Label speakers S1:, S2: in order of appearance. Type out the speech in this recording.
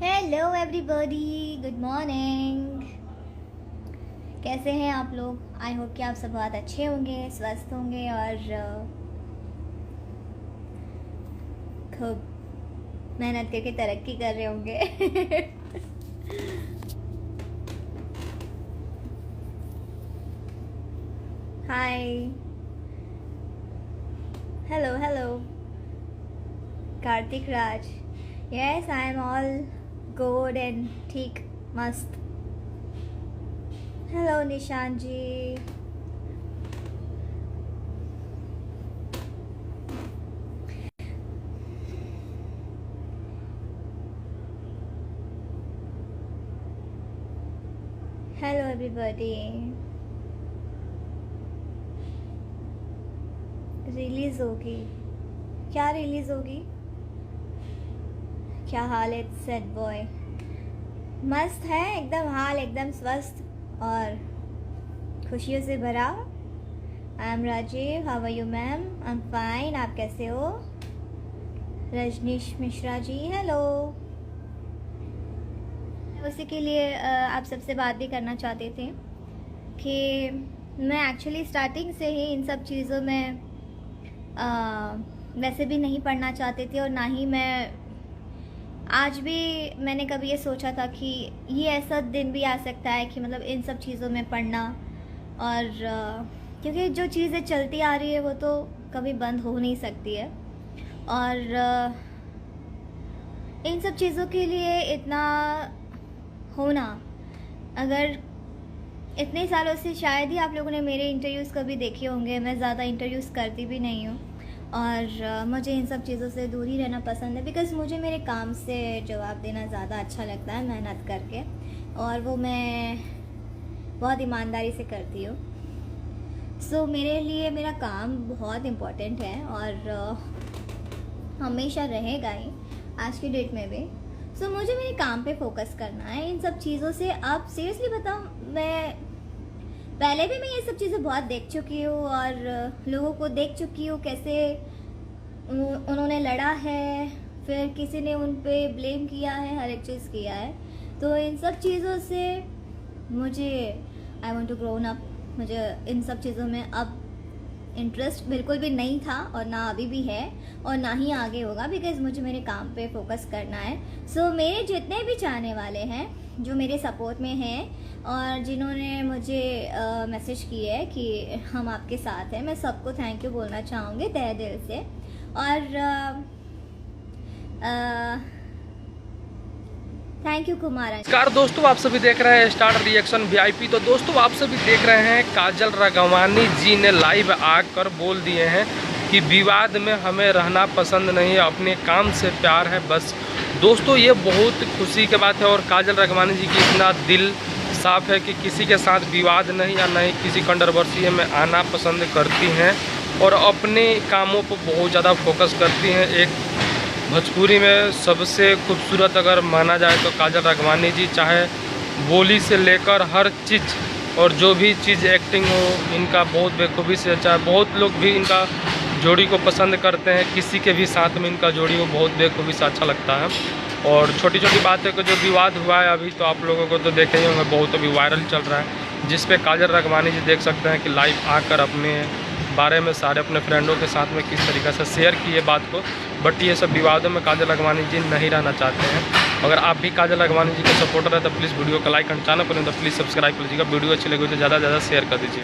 S1: Hello everybody, good morning. कैसे हैं आप लोग? आई होप कि आप सब बहुत अच्छे होंगे, स्वस्थ होंगे और खूब मेहनत करके तरक्की कर रहे होंगे। Hi, hello hello Kartik Raj. Yes, I am all good and ठीक, मस्त। हेलो निशान जी। Hello everybody. रिलीज होगी? क्या रिलीज होगी? क्या हाल है सेट बॉय? मस्त है एकदम, हाल एकदम स्वस्थ और खुशियों से भरा। I am Rajiv, how are you ma'am? I am fine, आप कैसे हो? रजनीश मिश्रा जी, हेलो। उसी के लिए आप सबसे बात भी करना चाहते थे कि मैं एक्चुअली स्टार्टिंग से ही इन सब चीज़ों में वैसे भी नहीं पढ़ना चाहती थी और ना ही मैं आज भी मैंने कभी ये सोचा था कि ये ऐसा दिन भी आ सकता है कि मतलब इन सब चीज़ों में पढ़ना। और क्योंकि जो चीज़ें चलती आ रही है वो तो कभी बंद हो नहीं सकती है और इन सब चीज़ों के लिए इतना होना, अगर इतने सालों से शायद ही आप लोगों ने मेरे इंटरव्यूज़ कभी देखे होंगे। मैं ज़्यादा इंटरव्यूज़ करती भी नहीं हूँ और मुझे इन सब चीज़ों से दूर ही रहना पसंद है बिकॉज़ मुझे मेरे काम से जवाब देना ज़्यादा अच्छा लगता है, मेहनत करके, और वो मैं बहुत ईमानदारी से करती हूँ। सो मेरे लिए मेरा काम बहुत इम्पोर्टेंट है और हमेशा रहेगा ही आज की डेट में भी। सो मुझे मेरे काम पे फोकस करना है। इन सब चीज़ों से आप सीरियसली बताओ, मैं पहले भी मैं ये सब चीज़ें बहुत देख चुकी हूँ और लोगों को देख चुकी हूँ कैसे उन्होंने लड़ा है, फिर किसी ने उन पे ब्लेम किया है, हर एक चीज़ किया है। तो इन सब चीज़ों से मुझे I want to grown up. मुझे इन सब चीज़ों में अब इंटरेस्ट बिल्कुल भी नहीं था और ना अभी भी है और ना ही आगे होगा बिकॉज़ मुझे मेरे काम पे फोकस करना है। सो मेरे जितने भी चाहने वाले हैं जो मेरे सपोर्ट में हैं और जिन्होंने मुझे मैसेज किए है कि हम आपके साथ हैं, मैं सबको थैंक यू बोलना चाहूँगी तहे दिल से। और थैंक यू कुमार।
S2: नमस्कार दोस्तों, आप सभी देख रहे हैं स्टार रिएक्शन वीआईपी। तो दोस्तों आप सभी देख रहे हैं काजल राघवानी जी ने लाइव आकर बोल दिए हैं कि विवाद में हमें रहना पसंद नहीं है, अपने काम से प्यार है बस। दोस्तों ये बहुत खुशी की बात है और काजल राघवानी जी की इतना दिल साफ है कि किसी के साथ विवाद नहीं या नहीं किसी कंट्रोवर्सी में आना पसंद करती हैं और अपने कामों पर बहुत ज़्यादा फोकस करती हैं। एक भोजपुरी में सबसे खूबसूरत अगर माना जाए तो काजल राघवानी जी, चाहे बोली से लेकर हर चीज़ और जो भी चीज़ एक्टिंग हो इनका बहुत बेखूबी से अच्छा है। बहुत लोग भी इनका जोड़ी को पसंद करते हैं, किसी के भी साथ में इनका जोड़ी को बहुत बेखूबी से अच्छा लगता है। और छोटी छोटी बातें को जो विवाद हुआ है अभी तो आप लोगों को तो देखे ही होंगे, बहुत अभी वायरल चल रहा है, जिस पे काजल राघवानी जी देख सकते हैं कि लाइव आकर अपने बारे में सारे अपने फ्रेंडों के साथ में किस तरीके से शेयर किए बात को। बट ये सब विवादों में काजल राघवानी जी नहीं रहना चाहते हैं। अगर आप भी काजल राघवानी जी के सपोर्टर है तो प्लीज़ वीडियो को लाइक एंड चैनल पर नहीं तो प्लीज़ सब्सक्राइब कर लीजिएगा। वीडियो अच्छी लगी तो ज़्यादा से ज़्यादा शेयर कर दीजिए।